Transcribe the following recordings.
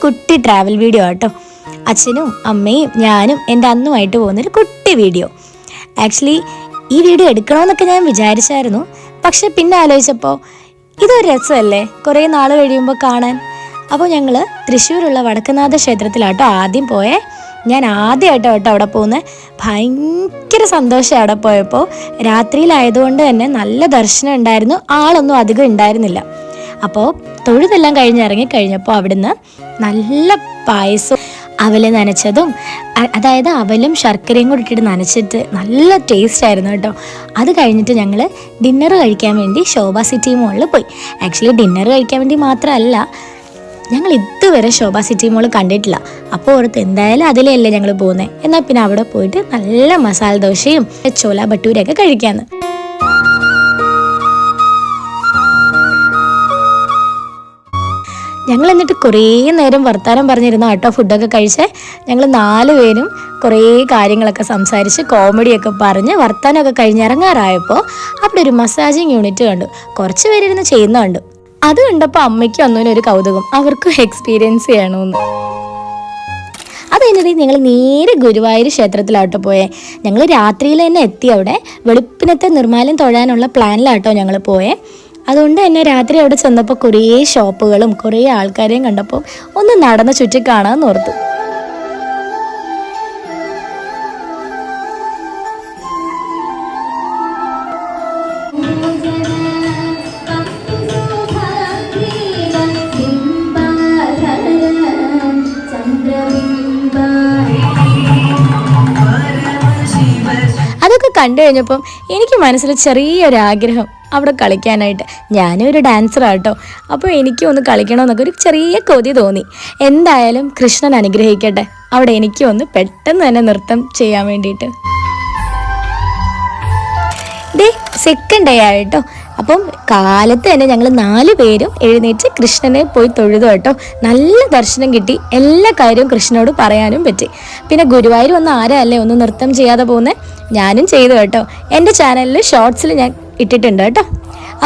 കുട്ടി travel video ആട്ടോ. അച്ഛനും അമ്മയും ഞാനും എൻ്റെ അന്നുമായിട്ട് പോകുന്നൊരു കുട്ടി വീഡിയോ. ആക്ച്വലി ഈ വീഡിയോ എടുക്കണമെന്നൊക്കെ ഞാൻ വിചാരിച്ചായിരുന്നു. പക്ഷെ പിന്നെ ആലോചിച്ചപ്പോൾ ഇതൊരു രസമല്ലേ കുറേ നാൾ കഴിയുമ്പോൾ കാണാൻ. അപ്പോൾ ഞങ്ങൾ തൃശ്ശൂരുള്ള വടക്കുംനാഥ ക്ഷേത്രത്തിലാട്ടോ ആദ്യം പോയേ. ഞാൻ ആദ്യമായിട്ടോ അവിടെ പോകുന്നത്. ഭയങ്കര സന്തോഷം അവിടെ പോയപ്പോൾ. രാത്രിയിലായതുകൊണ്ട് തന്നെ നല്ല ദർശനം ഉണ്ടായിരുന്നു, ആളൊന്നും അധികം ഉണ്ടായിരുന്നില്ല. അപ്പോൾ തൊഴുതെല്ലാം കഴിഞ്ഞിറങ്ങി കഴിഞ്ഞപ്പോൾ അവിടുന്ന് നല്ല പായസവും അവല് നനച്ചതും, അതായത് അവലും ശർക്കരയും കൂടി ഇട്ടിട്ട് നനച്ചിട്ട് നല്ല ടേസ്റ്റ് ആയിരുന്നു കേട്ടോ. അത് കഴിഞ്ഞിട്ട് ഞങ്ങൾ ഡിന്നർ കഴിക്കാൻ വേണ്ടി ശോഭ സിറ്റി മോളിൽ പോയി. ആക്ച്വലി ഡിന്നർ കഴിക്കാൻ വേണ്ടി മാത്രമല്ല, ഞങ്ങൾ ഇതുവരെ ശോഭ സിറ്റി മോൾ കണ്ടിട്ടില്ല. അപ്പോൾ ഓർത്ത് എന്തായാലും അതിലല്ലേ ഞങ്ങൾ പോകുന്നത്, എന്നാൽ പിന്നെ അവിടെ പോയിട്ട് നല്ല മസാല ദോശയും ചോല ഭട്ടൂരൊക്കെ കഴിക്കാമെന്ന്. ഞങ്ങൾ എന്നിട്ട് കുറേ നേരം വർത്താനം പറഞ്ഞിരുന്ന കേട്ടോ ഫുഡൊക്കെ കഴിച്ച്. ഞങ്ങൾ 4 പേരും കുറേ കാര്യങ്ങളൊക്കെ സംസാരിച്ച് കോമഡിയൊക്കെ പറഞ്ഞ് വർത്താനമൊക്കെ കഴിഞ്ഞ് ഇറങ്ങാറായപ്പോൾ അവിടെ ഒരു മസാജിങ് യൂണിറ്റ് കണ്ടു. കുറച്ച് പേരിരുന്ന് ചെയ്യുന്ന കണ്ടു. അത് കണ്ടപ്പോൾ അമ്മയ്ക്കും അന്നൂനും ഒരു കൗതുകം, അവർക്കും എക്സ്പീരിയൻസ് ചെയ്യണമെന്ന്. അത് കഴിഞ്ഞിട്ട് ഞങ്ങൾ നേരെ ഗുരുവായൂർ ക്ഷേത്രത്തിലാട്ടോ പോയേ. ഞങ്ങൾ രാത്രിയിൽ തന്നെ എത്തി. അവിടെ വെളുപ്പിനത്തെ നിർമ്മാല്യം തൊഴാനുള്ള പ്ലാനിലാട്ടോ ഞങ്ങൾ പോയേ. അതുകൊണ്ട് തന്നെ രാത്രി അവിടെ ചെന്നപ്പോൾ കുറേ ഷോപ്പുകളും കുറേ ആൾക്കാരെയും കണ്ടപ്പോൾ ഒന്ന് നടന്ന് ചുറ്റി കാണാമെന്ന് ഓർത്തു. അതൊക്കെ കണ്ടു കഴിഞ്ഞപ്പം എനിക്ക് മനസ്സിൽ ചെറിയൊരാഗ്രഹം അവിടെ കളിക്കാനായിട്ട്. ഞാനും ഒരു ഡാൻസറാട്ടോ, അപ്പോൾ എനിക്കും ഒന്ന് കളിക്കണമെന്നൊക്കെ ഒരു ചെറിയ കൊതി തോന്നി. എന്തായാലും കൃഷ്ണൻ അനുഗ്രഹിക്കട്ടെ അവിടെ എനിക്കും ഒന്ന് പെട്ടെന്ന് തന്നെ നൃത്തം ചെയ്യാൻ വേണ്ടിയിട്ട്. സെക്കൻഡ് ഡേ ആയിട്ടോ. അപ്പം കാലത്ത് തന്നെ ഞങ്ങൾ 4 പേരും എഴുന്നേറ്റ് കൃഷ്ണനെ പോയി തൊഴുതു കേട്ടോ. നല്ല ദർശനം കിട്ടി, എല്ലാ കാര്യവും കൃഷ്ണനോട് പറയാനും പറ്റി. പിന്നെ ഗുരുവായൂർ വന്ന ആരല്ലേ ഒന്ന് നൃത്തം ചെയ്യാതെ പോകുന്നത്, ഞാനും ചെയ്തു കേട്ടോ. എൻ്റെ ചാനലിൽ ഷോർട്സിൽ ഞാൻ ഇട്ടിട്ടുണ്ട് കേട്ടോ.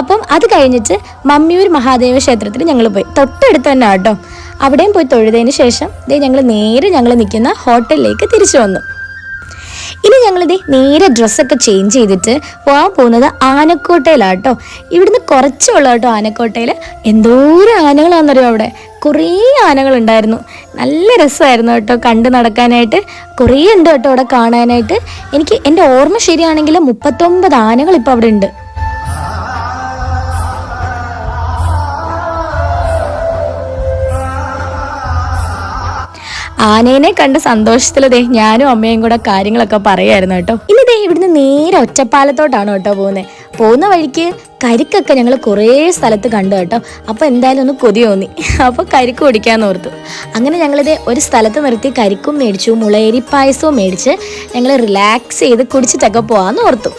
അപ്പം അത് കഴിഞ്ഞിട്ട് മമ്മിയൂർ മഹാദേവ ക്ഷേത്രത്തിൽ ഞങ്ങൾ പോയി. തൊട്ടടുത്ത് തന്നെ കേട്ടോ. അവിടെയും പോയി തൊഴുതതിന് ശേഷം ഞങ്ങൾ നിൽക്കുന്ന ഹോട്ടലിലേക്ക് തിരിച്ചു വന്നു. ഇനി ഞങ്ങളിത് നേരെ ഡ്രസ്സൊക്കെ ചേഞ്ച് ചെയ്തിട്ട് പോകാൻ പോകുന്നത് ആനക്കോട്ടയിലാട്ടോ. ഇവിടുന്ന് കുറച്ചുള്ള കേട്ടോ ആനക്കോട്ടയിൽ. എന്തോരം ആനകളാണെന്നറിയോ അവിടെ. കുറേ ആനകളുണ്ടായിരുന്നു. നല്ല രസമായിരുന്നു കേട്ടോ കണ്ടു നടക്കാനായിട്ട്. കുറേ ഉണ്ട് കേട്ടോ അവിടെ കാണാനായിട്ട്. എനിക്ക് എൻ്റെ ഓർമ്മ ശരിയാണെങ്കിൽ 39 ആനകൾ ഇപ്പോൾ അവിടെ ഉണ്ട്. ആനേനെ കണ്ട സന്തോഷത്തിൽ ഞാനും അമ്മയും കൂടെ കാര്യങ്ങളൊക്കെ പറയായിരുന്നു കേട്ടോ. ഇനി ഇവിടുന്ന് നേരെ ഒറ്റപ്പാലത്തോട്ടാണ് കേട്ടോ പോകുന്നത്. പോകുന്ന വഴിക്ക് കരിക്കൊക്കെ ഞങ്ങൾ കുറേ സ്ഥലത്ത് കണ്ടു കേട്ടോ. അപ്പോൾ എന്തായാലും ഒന്ന് കൊതി തോന്നി. അപ്പോൾ കരിക്ക് കുടിക്കാമെന്ന് ഓർത്തു. അങ്ങനെ ഞങ്ങളിത് ഒരു സ്ഥലത്ത് നിർത്തി കരിക്കും മേടിച്ചു, മുളയരി പായസവും മേടിച്ച് ഞങ്ങൾ റിലാക്സ് ചെയ്ത് കുടിച്ചിട്ടൊക്കെ പോകാമെന്ന് ഓർത്തു.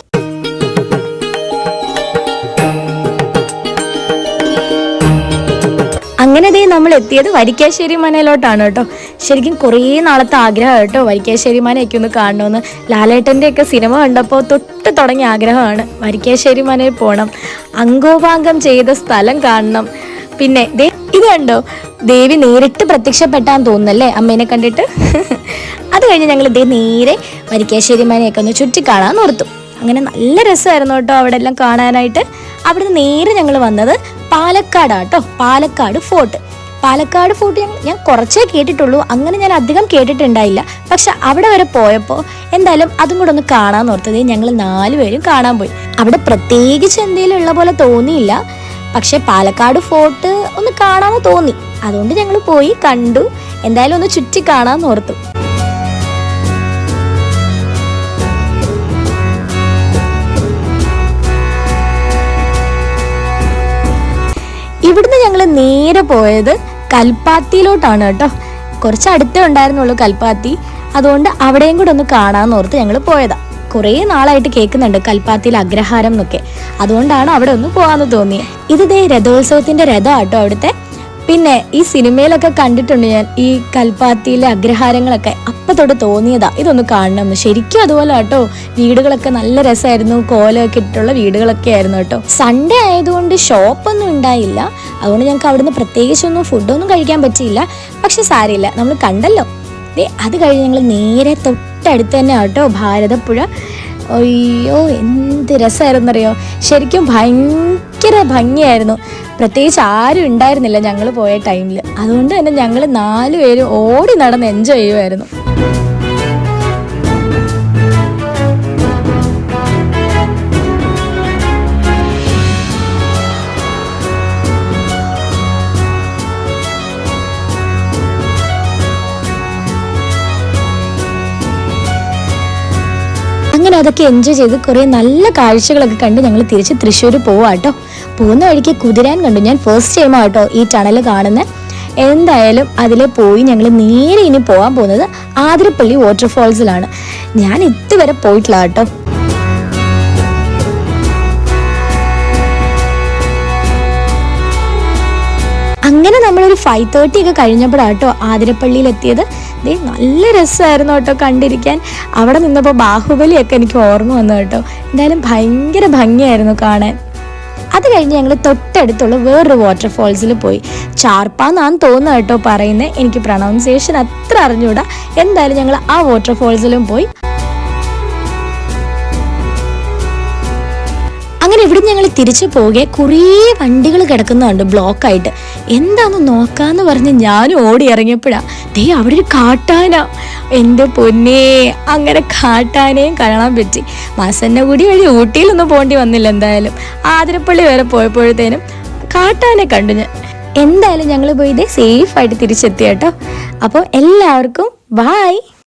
അങ്ങനെ നമ്മൾ എത്തിയത് വരിക്കാശ്ശേരി മനയിലോട്ടാണ് കേട്ടോ. ശരിക്കും കുറേ നാളത്തെ ആഗ്രഹം കേട്ടോ വരിക്കാശ്ശേരി മനയൊക്കെ ഒന്ന് കാണണമെന്ന്. ലാലേട്ടൻ്റെ ഒക്കെ സിനിമ കണ്ടപ്പോൾ തൊട്ട് തുടങ്ങിയ ആഗ്രഹമാണ് വരിക്കാശ്ശേരി മനയിൽ പോകണം, അങ്കോപാങ്കം ചെയ്ത സ്ഥലം കാണണം. പിന്നെ ഇത് കണ്ടോ, ദേവി നേരിട്ട് പ്രത്യക്ഷപ്പെട്ടാന്ന് തോന്നുന്നല്ലേ അമ്മേനെ കണ്ടിട്ട്. അത് കഴിഞ്ഞ് ഞങ്ങൾ നേരെ വരിക്കാശ്ശേരി മനയൊക്കെ ഒന്ന് ചുറ്റി കാണാൻ ഓർത്തു. അങ്ങനെ നല്ല രസമായിരുന്നു കേട്ടോ അവിടെ എല്ലാം കാണാനായിട്ട്. അവിടുന്ന് നേരെ ഞങ്ങൾ വന്നത് പാലക്കാടാട്ടോ. പാലക്കാട് ഫോർട്ട്. പാലക്കാട് ഫോർട്ട് ഞാൻ കുറച്ചേ കേട്ടിട്ടുള്ളൂ, അങ്ങനെ ഞാൻ അധികം കേട്ടിട്ടുണ്ടായില്ല. പക്ഷെ അവിടെ വരെ പോയപ്പോൾ എന്തായാലും അതും കൂടെ ഒന്ന് കാണാൻ ഓർത്തത്. ഞങ്ങൾ 4 പേരും കാണാൻ പോയി. അവിടെ പ്രത്യേകിച്ച് എന്തെങ്കിലും ഉള്ള പോലെ തോന്നിയില്ല, പക്ഷെ പാലക്കാട് ഫോർട്ട് ഒന്ന് കാണാമെന്ന് തോന്നി. അതുകൊണ്ട് ഞങ്ങൾ പോയി കണ്ടു. എന്തായാലും ഒന്ന് ചുറ്റി കാണാമെന്ന് ഓർത്തു. ഇവിടുന്ന് ഞങ്ങൾ നേരെ പോയത് കൽപ്പാത്തിയിലോട്ടാണ് കേട്ടോ. കുറച്ച് അടുത്തേ ഉണ്ടായിരുന്നുള്ളൂ കൽപ്പാത്തി. അതുകൊണ്ട് അവിടെയും കൂടെ ഒന്ന് കാണാമെന്ന് ഓർത്ത് ഞങ്ങൾ പോയതാ. കുറേ നാളായിട്ട് കേൾക്കുന്നുണ്ട് കൽപ്പാത്തിയിൽ അഗ്രഹാരം എന്നൊക്കെ, അതുകൊണ്ടാണ് അവിടെ ഒന്ന് പോകാമെന്ന് തോന്നിയത്. ഇത് രഥോത്സവത്തിന്റെ രഥം കേട്ടോ അവിടുത്തെ. പിന്നെ ഈ സിനിമയിലൊക്കെ കണ്ടിട്ടുണ്ട് ഞാൻ ഈ കൽപ്പാത്തിയിലെ അഗ്രഹാരങ്ങളൊക്കെ. അപ്പം തൊട്ട് തോന്നിയതാ ഇതൊന്ന് കാണണം എന്ന്. ശരിക്കും അതുപോലെ കേട്ടോ, വീടുകളൊക്കെ നല്ല രസമായിരുന്നു, കോലമൊക്കെ ഇട്ടിട്ടുള്ള വീടുകളൊക്കെ ആയിരുന്നു കേട്ടോ. സൺഡേ ആയതുകൊണ്ട് ഷോപ്പൊന്നും ഉണ്ടായില്ല, അതുകൊണ്ട് ഞങ്ങൾക്ക് അവിടുന്ന് പ്രത്യേകിച്ചൊന്നും ഫുഡൊന്നും കഴിക്കാൻ പറ്റിയില്ല. പക്ഷെ സാരമില്ല, നമ്മൾ കണ്ടല്ലോ. അത് കഴിഞ്ഞ് ഞങ്ങൾ നേരെ തൊട്ടടുത്ത് തന്നെ കേട്ടോ ഭാരതപ്പുഴ. അയ്യോ എന്ത് രസമായിരുന്നറിയോ, ശരിക്കും ഭയങ്കര ഭംഗിയായിരുന്നു. പ്രത്യേകിച്ച് ആരും ഉണ്ടായിരുന്നില്ല ഞങ്ങൾ പോയ ടൈമിൽ, അതുകൊണ്ട് തന്നെ ഞങ്ങൾ 4 പേരും ഓടി നടന്ന് എൻജോയ് ചെയ്യുമായിരുന്നു. അങ്ങനെ അതൊക്കെ എൻജോയ് ചെയ്ത് കുറേ നല്ല കാഴ്ചകളൊക്കെ കണ്ട് ഞങ്ങൾ തിരിച്ച് തൃശ്ശൂർ പോവാട്ടോ. പോകുന്ന വഴിക്ക് കുതിരാൻ കണ്ടു. ഞാൻ ഫസ്റ്റ് ടൈമാണ് കേട്ടോ ഈ ടണൽ കാണുന്നത്. എന്തായാലും അതിലെ പോയി ഞങ്ങൾ നേരെ ഇനി പോകാൻ പോകുന്നത് ആതിരപ്പള്ളി വാട്ടർഫോൾസിലാണ്. ഞാൻ ഇതുവരെ പോയിട്ടില്ല കേട്ടോ. അങ്ങനെ നമ്മളൊരു 5:30 ഒക്കെ കഴിഞ്ഞപ്പോഴാട്ടോ ആതിരപ്പള്ളിയിൽ എത്തിയത്. നല്ല രസമായിരുന്നു കേട്ടോ കണ്ടിരിക്കാൻ. അവിടെ നിന്നപ്പോൾ ബാഹുബലിയൊക്കെ എനിക്ക് ഓർമ്മ വന്നു കേട്ടോ. എന്തായാലും ഭയങ്കര ഭംഗിയായിരുന്നു കാണാൻ. അത് കഴിഞ്ഞ് ഞങ്ങൾ തൊട്ടടുത്തുള്ള വേറൊരു വാട്ടർഫോൾസിൽ പോയി. ചാർപ്പാന്നാന്ന് തോന്നുന്നു കേട്ടോ പറയുന്നത്, എനിക്ക് പ്രൊണൗൺസിയേഷൻ അത്ര അറിഞ്ഞൂടാ. എന്തായാലും ഞങ്ങൾ ആ വാട്ടർഫോൾസിലും പോയി. അങ്ങനെ ഇവിടെ ഞങ്ങൾ തിരിച്ചു പോകെ കുറേ വണ്ടികൾ കിടക്കുന്നുണ്ട് ബ്ലോക്കായിട്ട്. എന്താന്ന് നോക്കാന്ന് പറഞ്ഞ് ഞാനും ഓടി ഇറങ്ങിയപ്പോഴാ അവിടെ ഒരു കാട്ടാന. എൻ്റെ പൊന്നേ, അങ്ങനെ കാട്ടാനയും കാണാൻ പറ്റി. മാസന്നഗുടി വഴി ഊട്ടിയിലൊന്നും പോകേണ്ടി വന്നില്ല. എന്തായാലും ആതിരപ്പള്ളി വരെ പോയപ്പോഴത്തേനും കാട്ടാനെ കണ്ടു ഞാൻ. എന്തായാലും ഞങ്ങൾ പോയി സേഫായിട്ട് തിരിച്ചെത്തി കേട്ടോ. അപ്പോൾ എല്ലാവർക്കും ബായ്.